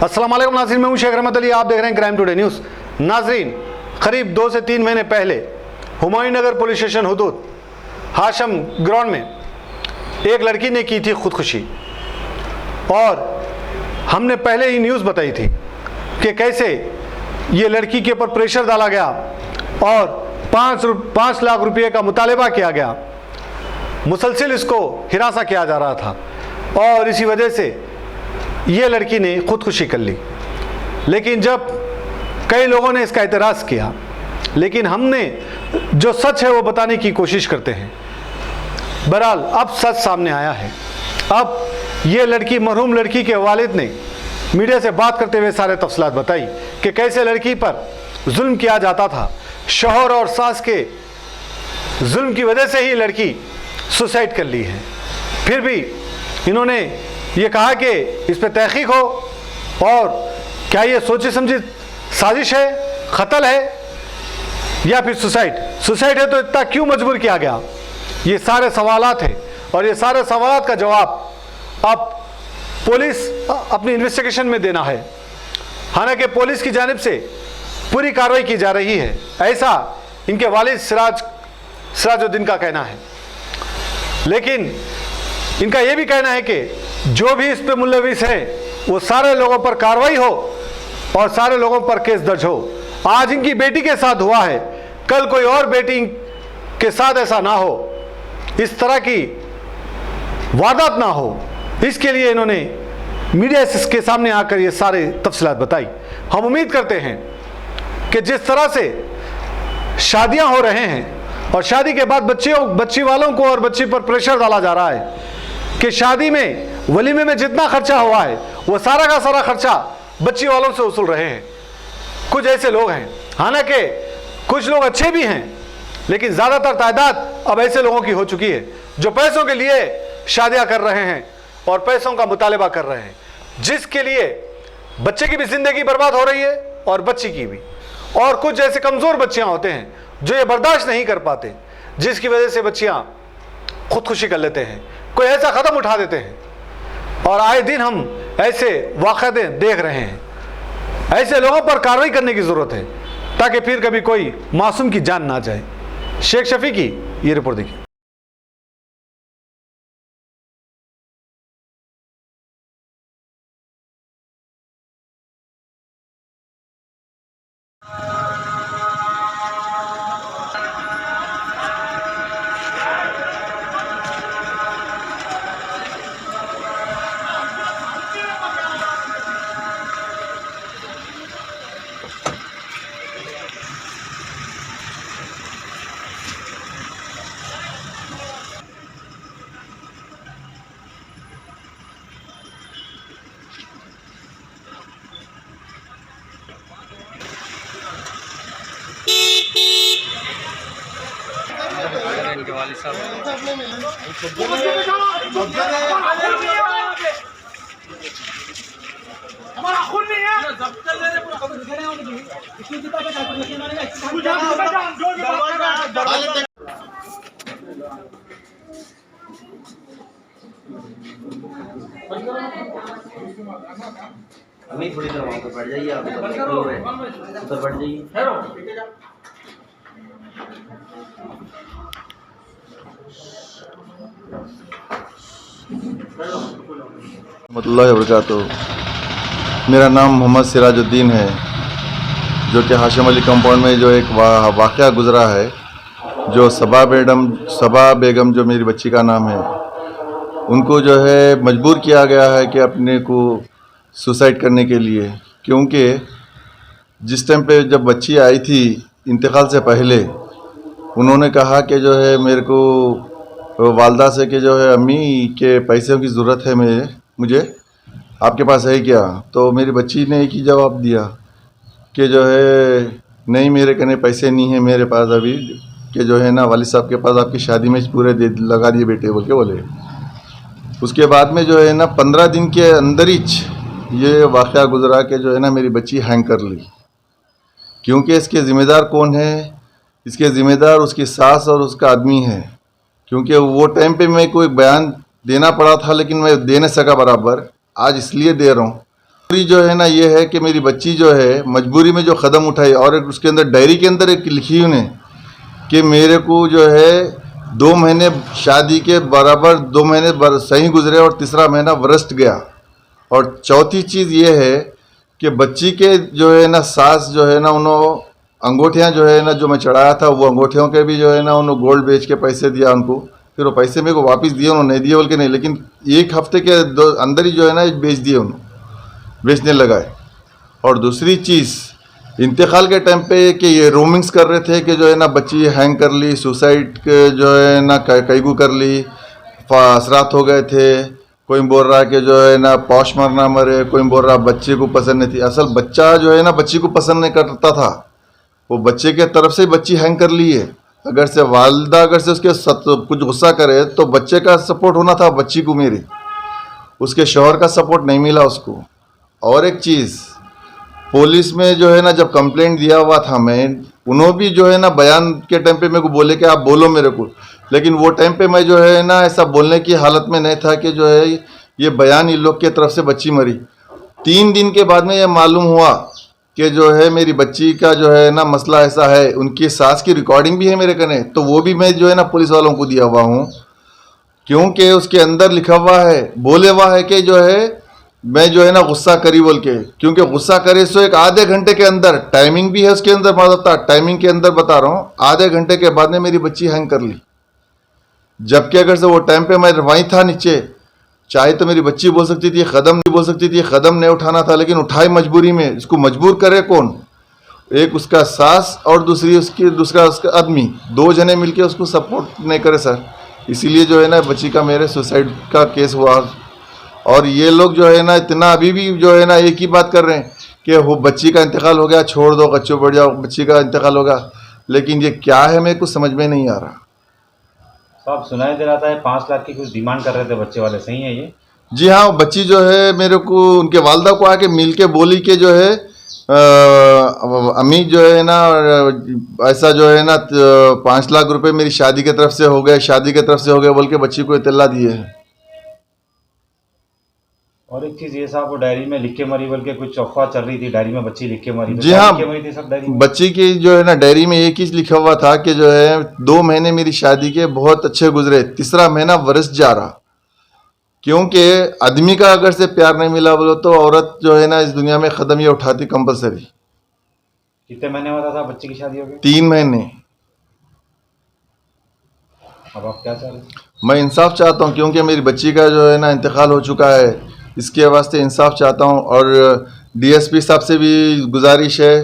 अस्सलाम वालेकुम नाज़रीन, मैं हूं शेख रहमत अली। आप देख रहे हैं क्राइम टुडे न्यूज़। नाज़रीन, करीब 2 से 3 महीने पहले हुमायूं नगर पुलिस स्टेशन हुदूद हाशम ग्राउंड में एक लड़की ने की थी खुदकुशी, और हमने पहले ही न्यूज़ बताई थी कि कैसे ये लड़की के ऊपर प्रेशर डाला गया और 5 लाख रुपये का मुतालबा किया गया। मुसलसल इसको हिरासा किया जा रहा था और इसी वजह से ये लड़की ने खुदकुशी कर ली। लेकिन जब कई लोगों ने इसका एतराज़ किया, लेकिन हमने जो सच है वो बताने की कोशिश करते हैं। बहरहाल अब सच सामने आया है। अब ये लड़की, मरहूम लड़की के वालिद ने मीडिया से बात करते हुए सारे तफसीलात बताई कि कैसे लड़की पर जुल्म किया जाता था। शौहर और सास के जुल्म की वजह से ही लड़की सुसाइड कर ली है। फिर भी इन्होंने ये कहा कि इस पर तहकीक हो, और क्या ये सोची समझी साजिश है, कत्ल है या फिर सुसाइड है तो इतना क्यों मजबूर किया गया। ये सारे सवालात हैं और ये सारे सवालात का जवाब अब पुलिस अपनी इन्वेस्टिगेशन में देना है। हालांकि पुलिस की जानिब से पूरी कार्रवाई की जा रही है, ऐसा इनके वालिद सिराजुद्दीन का कहना है। लेकिन इनका यह भी कहना है कि जो भी इस पे मुलविस है वो सारे लोगों पर कार्रवाई हो और सारे लोगों पर केस दर्ज हो। आज इनकी बेटी के साथ हुआ है, कल कोई और बेटी के साथ ऐसा ना हो, इस तरह की वारदात ना हो, इसके लिए इन्होंने मीडिया के सामने आकर ये सारे तफसीलात बताई। हम उम्मीद करते हैं कि जिस तरह से शादियां हो रहे हैं और शादी के बाद बच्ची वालों को और बच्ची पर प्रेशर डाला जा रहा है कि शादी में, वलीमे में जितना खर्चा हुआ है वो सारा का सारा खर्चा बच्ची वालों से वसूल रहे हैं। कुछ ऐसे लोग हैं, हालांकि कुछ लोग अच्छे भी हैं, लेकिन ज़्यादातर तादाद अब ऐसे लोगों की हो चुकी है जो पैसों के लिए शादियां कर रहे हैं और पैसों का मुतालबा कर रहे हैं, जिसके लिए बच्चे की भी ज़िंदगी बर्बाद हो रही है और बच्ची की भी। और कुछ ऐसे कमज़ोर बच्चियां होते हैं जो ये बर्दाश्त नहीं कर पाते, जिसकी वजह से बच्चियां खुदकुशी कर लेते हैं, कोई ऐसा कदम उठा देते हैं। और आए दिन हम ऐसे वाक़यात देख रहे हैं। ऐसे लोगों पर कार्रवाई करने की ज़रूरत है ताकि फिर कभी कोई मासूम की जान ना जाए। शेख शफी की ये रिपोर्ट देखिए। इनके वालिद साहब हमारा खून नहीं है। अभी थोड़ी देर वहाँ पर बैठ जाइए, आप उधर बैठ जाइए। रहमतुल्लाहि व बरकातुहू। मेरा नाम मोहम्मद सिराजुद्दीन है, जो कि हाशिम अली कंपाउंड में जो एक वाक़या गुज़रा है, जो सबा बेगम जो मेरी बच्ची का नाम है, उनको जो है मजबूर किया गया है कि अपने को सुसाइड करने के लिए। क्योंकि जिस टाइम पे जब बच्ची आई थी इंतकाल से पहले, उन्होंने कहा कि जो है मेरे को वालदा से कि जो है अम्मी के पैसे की ज़रूरत है, मुझे आपके पास है क्या। तो मेरी बच्ची ने एक ही जवाब दिया कि जो है नहीं, मेरे कने पैसे नहीं है मेरे पास अभी, कि जो है ना वालिद साहब के पास आपकी शादी में पूरे लगा दिए बेटे बोल के बोले। उसके बाद में जो है ना 15 दिन के अंदर ही ये वाक़या गुजरा कि जो है ना मेरी बच्ची हैंग कर ली। क्योंकि इसके ज़िम्मेदार कौन है? इसके ज़िम्मेदार उसकी सास और उसका आदमी है। क्योंकि वो टाइम पे मैं कोई बयान देना पड़ा था, लेकिन मैं दे नहीं सका बराबर। आज इसलिए दे रहा हूँ मजबूरी जो है ना ये है कि मेरी बच्ची जो है मजबूरी में जो कदम उठाई, और उसके अंदर डायरी के अंदर एक लिखी उन्हें कि मेरे को जो है 2 महीने शादी के बराबर 2 महीने सही गुजरे और तीसरा महीना वरस्ट गया। और चौथी चीज़ ये है कि बच्ची के जो है ना सास जो है ना उन्होंने अंगूठियाँ जो है ना जो मैं चढ़ाया था वो अंगूठियों के भी जो है ना उन्होंने गोल्ड बेच के पैसे दिया उनको, फिर वो पैसे मेरे को वापस दिए, उन्होंने नहीं दिए बोल के नहीं, लेकिन 1 हफ्ते के अंदर ही जो है ना बेच दिए, उन्होंने बेचने लगाए। और दूसरी चीज़ इंतकाल के टाइम पे कि ये रोमिंग्स कर रहे थे कि जो है ना बच्ची हैंग कर ली, सुसाइड जो है ना कैगू कर ली, असरात हो गए थे, कोई बोल रहा है कि जो है ना पौष मरना मरे, कोई बोल रहा बच्चे को पसंद नहीं थी। असल बच्चा जो है ना बच्ची को पसंद नहीं करता था, वो बच्चे के तरफ से बच्ची हैंग कर ली है। अगर से वालदा अगर से उसके कुछ गुस्सा करे तो बच्चे का सपोर्ट होना था बच्ची को, मेरी उसके शौहर का सपोर्ट नहीं मिला उसको। और एक चीज़ पुलिस में जो है ना जब कंप्लेंट दिया हुआ था मैं, उन्होंने भी जो है ना बयान के टाइम पे मेरे को बोले कि आप बोलो मेरे को, लेकिन वो टाइम पे मैं जो है ना ऐसा बोलने की हालत में नहीं था कि जो है ये बयान इन लोग के तरफ से बच्ची मरी। 3 दिन के बाद में ये मालूम हुआ कि जो है मेरी बच्ची का जो है ना मसला ऐसा है। उनकी सास की रिकॉर्डिंग भी है मेरे कने, तो वो भी मैं जो है ना पुलिस वालों को दिया हुआ हूँ, क्योंकि उसके अंदर लिखा हुआ है, बोले हुआ है कि जो है मैं जो है ना गुस्सा करी बोल के, क्योंकि गुस्सा करे सो एक आधे घंटे के अंदर, टाइमिंग भी है उसके अंदर, बताता टाइमिंग के अंदर बता रहा हूँ, आधे घंटे के बाद में मेरी बच्ची हैंग कर ली। जबकि अगर से वो टाइम पे मैं वहीं था नीचे, चाहे तो मेरी बच्ची बोल सकती थी, कदम नहीं बोल सकती थी, कदम नहीं उठाना था, लेकिन उठाई मजबूरी में। इसको मजबूर करे कौन? एक उसका सास और दूसरा उसका आदमी, 2 जने मिलके उसको सपोर्ट नहीं करे सर। इसीलिए जो है ना बच्ची का मेरे सुसाइड का केस हुआ। और ये लोग जो है ना इतना अभी भी जो है ना एक ही बात कर रहे हैं कि वो बच्ची का इंतकाल हो गया, छोड़ दो, बच्चों बढ़ जाओ, बच्ची का इंतकाल होगा, लेकिन ये क्या है मेरे को समझ में नहीं आ रहा। साहब सुनाई दे रहा था 5 लाख की कुछ डिमांड कर रहे थे बच्चे वाले, सही है ये? जी हाँ, बच्ची जो है मेरे को उनके वालदा को आके मिल के बोली कि जो है अम्मी जो है ना ऐसा जो है ना 5 लाख रुपए मेरी शादी की तरफ से हो गए बोल के बच्ची को इत्तला दिए है। और एक चीज ये साहब, वो डायरी में लिख के मरी बोल के कुछ अफवाह चल रही थी, डायरी में बच्ची लिख के मरी। जी हाँ, लिख के मरी थी सब डायरी में? बच्ची की जो है ना डायरी में एक ही लिखा हुआ था कि जो है 2 महीने मेरी शादी के बहुत अच्छे गुजरे, तीसरा महीना वरस जा रहा। क्योंकि आदमी का अगर से प्यार नहीं मिला बोलो तो औरत जो है ना इस दुनिया में कदम ये उठाती कंपलसरी। कितने महीने हुआ था बच्ची की शादी हो गई? 3 महीने। अब आप क्या चाह रहे हैं? मैं इंसाफ चाहता हूँ, क्योंकि मेरी बच्ची का जो है ना इंतकाल हो चुका है, इसके वास्ते इंसाफ चाहता हूँ। और डीएसपी साहब से भी गुजारिश है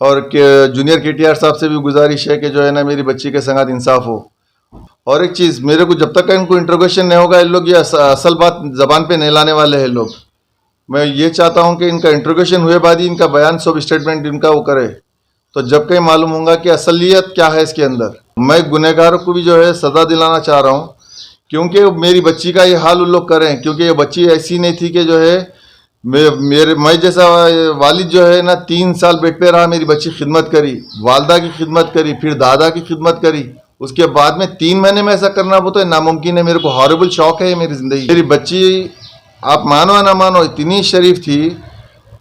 और जूनियर केटीआर साहब से भी गुजारिश है कि जो है ना मेरी बच्ची के संगत इंसाफ हो। और एक चीज़, मेरे को जब तक इनको इंट्रोगेशन नहीं होगा, इन लोग ये असल बात ज़बान पे नहीं लाने वाले हैं लोग। मैं ये चाहता हूँ कि इनका इंट्रोगेशन हुए बाद ही इनका बयान सब स्टेटमेंट इनका वो करे, तो जब कहीं मालूम होगा कि असलियत क्या है इसके अंदर। मैं गुनहगारों को भी जो है सज़ा दिलाना चाह रहा हूँ, क्योंकि मेरी बच्ची का ये हाल उन लोग करें, क्योंकि ये बच्ची ऐसी नहीं थी कि जो है मैं जैसा वालिद जो है ना 3 साल बेड पे रहा, मेरी बच्ची खिदमत करी, वालदा की खिदमत करी, फिर दादा की खिदमत करी, उसके बाद में 3 महीने में ऐसा करना वो तो नामुमकिन है। मेरे को हॉरिबल शौक है मेरी ज़िंदगी। मेरी बच्ची आप मानो या ना मानो इतनी शरीफ थी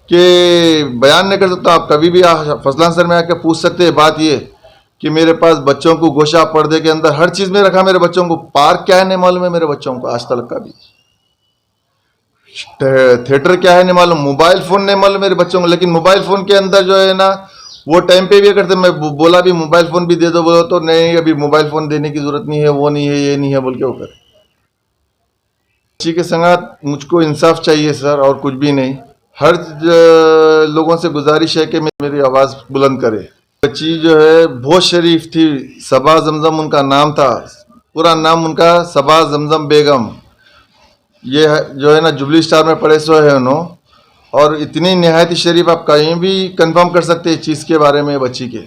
कि बयान नहीं कर सकता। आप कभी भी फजलान सर में आकर पूछ सकते हैं। बात ये कि मेरे पास बच्चों को गोशा पर्दे के अंदर हर चीज़ में रखा। मेरे बच्चों को पार्क क्या है नहीं मालूम है मेरे बच्चों को आज तक का भी, थिएटर क्या है नहीं मालूम, मोबाइल फ़ोन नहीं मालूम मेरे बच्चों को। लेकिन मोबाइल फ़ोन के अंदर जो है ना वो टाइम पे भी करते, मैं बोला भी मोबाइल फ़ोन भी दे दो, बोलो तो नहीं अभी मोबाइल फ़ोन देने की ज़रूरत नहीं है, वो नहीं है, ये नहीं है बोल के वो करे। बच्ची के संगत मुझको इंसाफ चाहिए सर, और कुछ भी नहीं। हर लोगों से गुजारिश है कि मेरी आवाज़ बुलंद करे। बच्ची जो है बहुत शरीफ थी, सबा जमजम उनका नाम था, पूरा नाम उनका सबा जमजम बेगम। ये जो है ना जुबली स्टार में पढ़े सो है उन्होंने, और इतनी नहायत शरीफ आप कहीं भी कंफर्म कर सकते हैं इस चीज़ के बारे में बच्ची के।